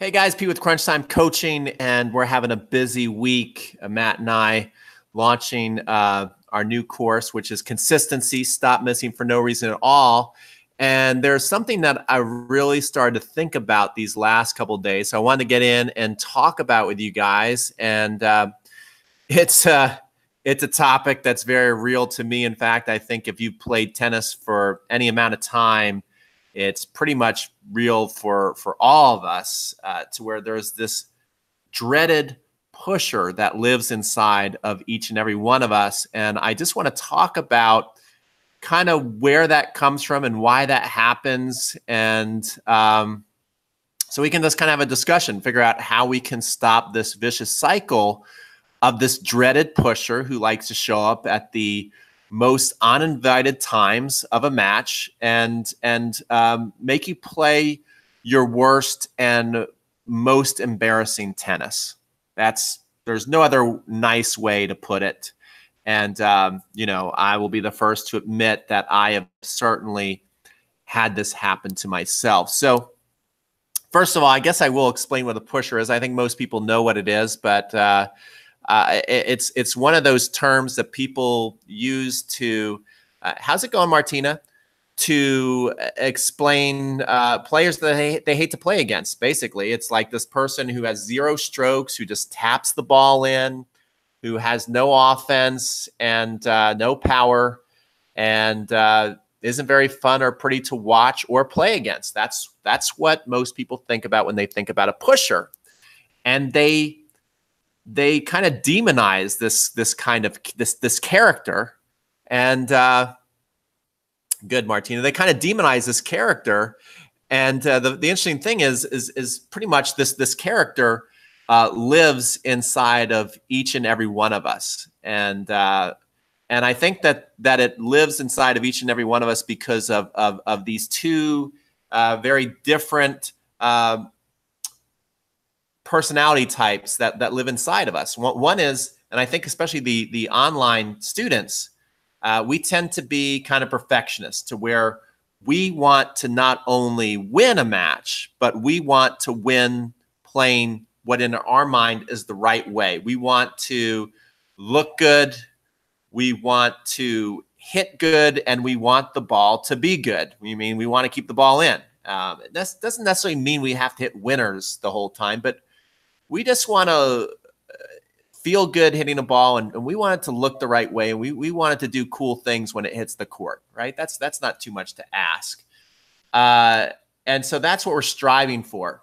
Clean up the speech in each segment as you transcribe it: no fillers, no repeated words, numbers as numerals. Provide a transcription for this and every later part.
Hey guys, Pete with Crunch Time Coaching, and we're having a busy week. Matt and I launching our new course, which is Consistency, Stop Missing for No Reason at All. And there's something that I really started to think about these last couple of days. So I wanted to get in and talk about with you guys. And it's a topic that's very real to me. In fact, I think if you've played tennis for any amount of time, it's pretty much real for all of us, to where there's this dreaded pusher that lives inside of each and every one of us. And I just want to talk about kind of where that comes from and why that happens. And so we can just kind of have a discussion, figure out how we can stop this vicious cycle of this dreaded pusher who likes to show up at the most uninvited times of a match and make you play your worst and most embarrassing tennis. There's no other nice way to put it. And I will be the first to admit that I have certainly had this happen to myself. So first of all, I guess I will explain what a pusher is. I think most people know what it is, but it's one of those terms that people use to, how's it going, Martina? To explain players that they hate to play against. Basically, it's like this person who has zero strokes, who just taps the ball in, who has no offense and no power, and isn't very fun or pretty to watch or play against. That's what most people think about when they think about a pusher, and they kind of demonize this character. And good, Martina. They kind of demonize this character. And the interesting thing is pretty much this character lives inside of each and every one of us. And I think that it lives inside of each and every one of us because of these two very different personality types that live inside of us. One is, and I think especially the online students, we tend to be kind of perfectionists, to where we want to not only win a match, but we want to win playing what in our mind is the right way. We want to look good, we want to hit good, and we want the ball to be good. We want to keep the ball in. That doesn't necessarily mean we have to hit winners the whole time, but we just want to feel good hitting a ball, and we want it to look the right way. And we want it to do cool things when it hits the court, right? That's not too much to ask. And so that's what we're striving for.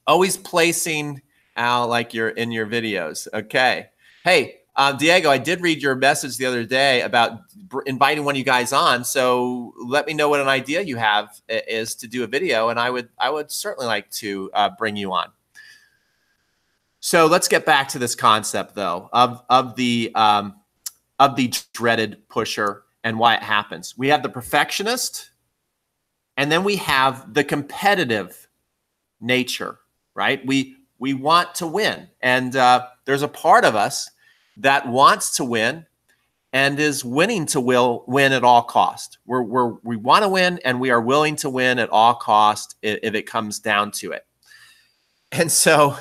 Always placing Al like you're in your videos. Okay. Hey, Diego, I did read your message the other day about inviting one of you guys on. So let me know what an idea you have is to do a video, and I would certainly like to bring you on. So let's get back to this concept, though, of the dreaded pusher and why it happens. We have the perfectionist, and then we have the competitive nature, right? We want to win, and there's a part of us that wants to win and is winning to win at all cost. We want to win, and we are willing to win at all cost if it comes down to it. And so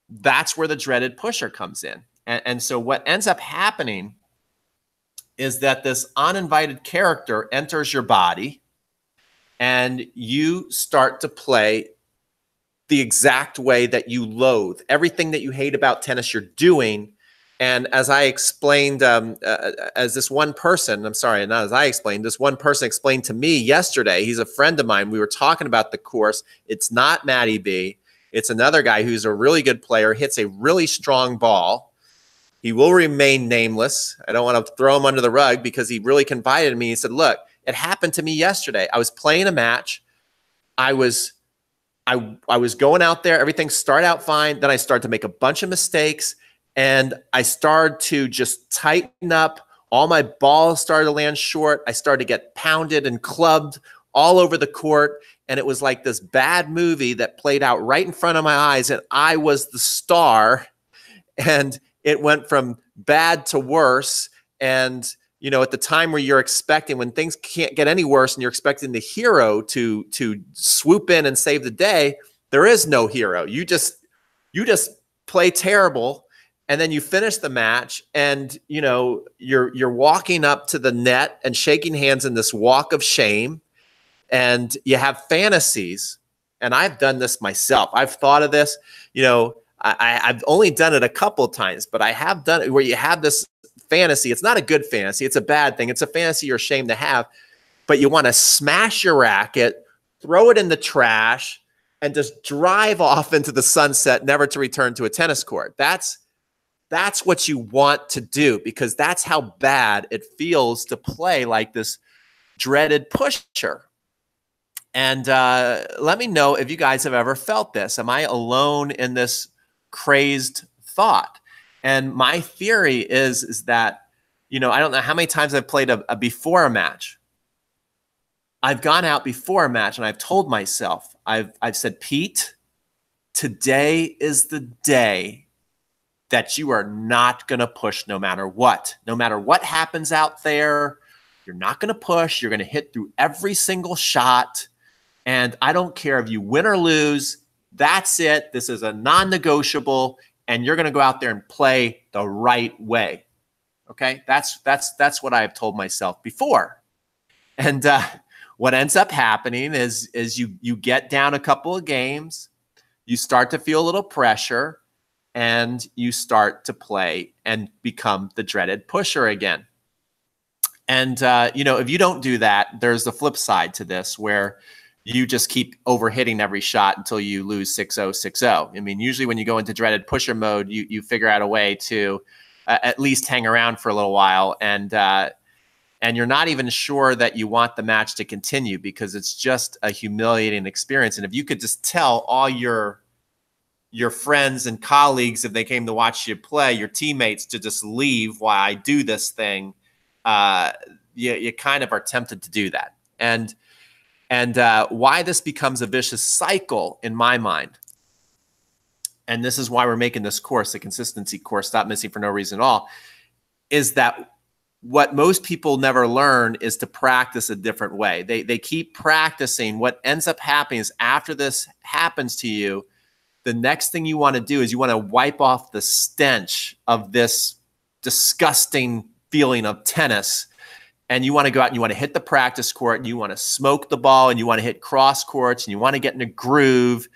that's where the dreaded pusher comes in. And so what ends up happening is that this uninvited character enters your body, and you start to play the exact way that you loathe. Everything that you hate about tennis, you're doing. And as I explained, as this one person, I'm sorry, not as I explained, this one person explained to me yesterday, he's a friend of mine. We were talking about the course. It's not Matty B. It's another guy who's a really good player, hits a really strong ball. He will remain nameless. I don't want to throw him under the rug because he really confided in me. He said, look, it happened to me yesterday. I was playing a match. I was going out there. Everything started out fine. Then I started to make a bunch of mistakes, and I started to just tighten up. All my balls started to land short. I started to get pounded and clubbed all over the court. And it was like this bad movie that played out right in front of my eyes. And I was the star, and it went from bad to worse. And, you know, at the time where you're expecting, when things can't get any worse and you're expecting the hero to swoop in and save the day, there is no hero. You just play terrible, and then you finish the match, and you know, you're walking up to the net and shaking hands in this walk of shame, and you have fantasies. And I've done this myself. I've thought of this, you know, I've only done it a couple of times, but I have done it where you have this fantasy. It's not a good fantasy. It's a bad thing. It's a fantasy you're ashamed to have, but you want to smash your racket, throw it in the trash, and just drive off into the sunset, never to return to a tennis court. That's what you want to do, because that's how bad it feels to play like this dreaded pusher. And let me know if you guys have ever felt this. Am I alone in this crazed thought? And my theory is that, you know, I don't know how many times I've played a before a match. I've gone out before a match and I've told myself, I've said, Pete, today is the day that you are not going to push no matter what. No matter what happens out there, you're not going to push. You're going to hit through every single shot. And I don't care if you win or lose. That's it. This is a non-negotiable, and you're going to go out there and play the right way. Okay, that's what I have told myself before. And what ends up happening is you get down a couple of games, you start to feel a little pressure, and you start to play and become the dreaded pusher again. And you know, if you don't do that, there's the flip side to this, where you just keep overhitting every shot until you lose 6-0, 6-0. I mean, usually when you go into dreaded pusher mode, you figure out a way to at least hang around for a little while, and you're not even sure that you want the match to continue, because it's just a humiliating experience. And if you could just tell all your friends and colleagues, if they came to watch you play, your teammates, to just leave while I do this thing, you kind of are tempted to do that. And why this becomes a vicious cycle in my mind, and this is why we're making this course, the consistency course, Stop Missing for No Reason at All, is that what most people never learn is to practice a different way. They keep practicing. What ends up happening is, after this happens to you, the next thing you want to do is you want to wipe off the stench of this disgusting feeling of tennis. And you want to go out and you want to hit the practice court, and you want to smoke the ball, and you want to hit cross courts, and you want to get in a groove,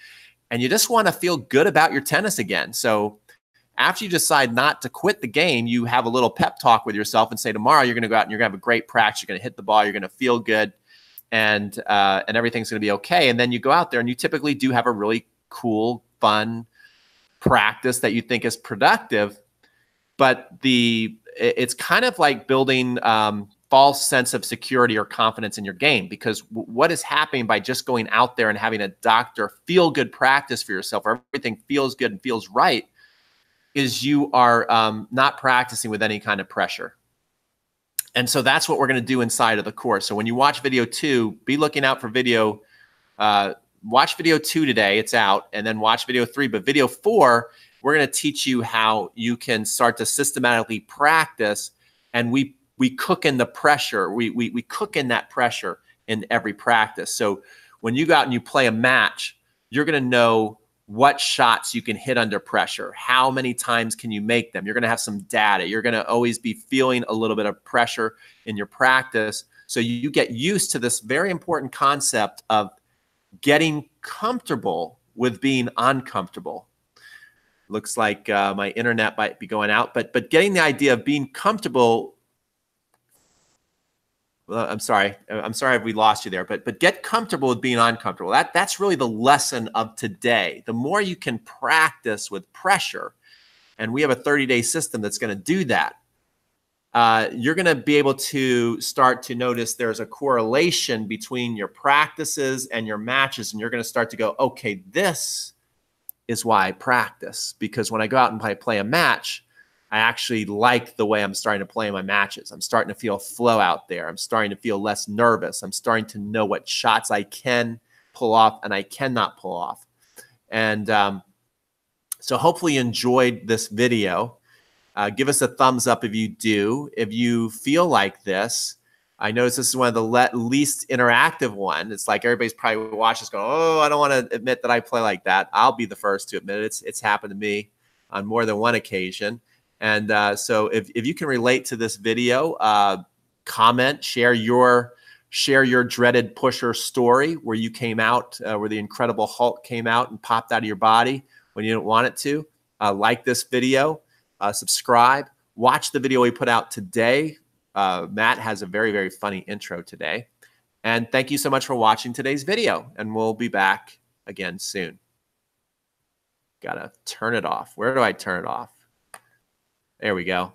and you just want to feel good about your tennis again. So after you decide not to quit the game, you have a little pep talk with yourself and say, tomorrow you're going to go out and you're going to have a great practice. You're going to hit the ball. You're going to feel good, and everything's going to be okay. And then you go out there and you typically do have a really cool, fun practice that you think is productive. But it's kind of like building false sense of security or confidence in your game, because what is happening by just going out there and having a doctor feel good practice for yourself, where everything feels good and feels right, is you are not practicing with any kind of pressure. And so that's what we're going to do inside of the course. So when you watch video 2, be looking out for video, watch video 2 today, it's out, and then watch video 3. But video 4, we're going to teach you how you can start to systematically practice, and we cook in the pressure. We cook in that pressure in every practice. So when you go out and you play a match, you're going to know what shots you can hit under pressure. How many times can you make them? You're going to have some data. You're going to always be feeling a little bit of pressure in your practice. So you get used to this very important concept of getting comfortable with being uncomfortable. Looks like my internet might be going out, but getting the idea of being comfortable. Well, I'm sorry if we lost you there, but get comfortable with being uncomfortable. That's really the lesson of today. The more you can practice with pressure, and we have a 30-day system that's going to do that, you're going to be able to start to notice there's a correlation between your practices and your matches, and you're going to start to go, okay, this is why I practice, because when I go out and play a match, I actually like the way I'm starting to play my matches. I'm starting to feel flow out there. I'm starting to feel less nervous. I'm starting to know what shots I can pull off and I cannot pull off. And so hopefully you enjoyed this video. Give us a thumbs up if you do. If you feel like this, I notice this is one of the least interactive one. It's like everybody's probably watching this going, oh, I don't want to admit that I play like that. I'll be the first to admit it. It's happened to me on more than one occasion. And so if you can relate to this video, comment, share your dreaded pusher story where you came out, where the Incredible Hulk came out and popped out of your body when you didn't want it to. Like this video, subscribe, watch the video we put out today. Matt has a very, very funny intro today. And thank you so much for watching today's video. And we'll be back again soon. Gotta turn it off. Where do I turn it off? There we go.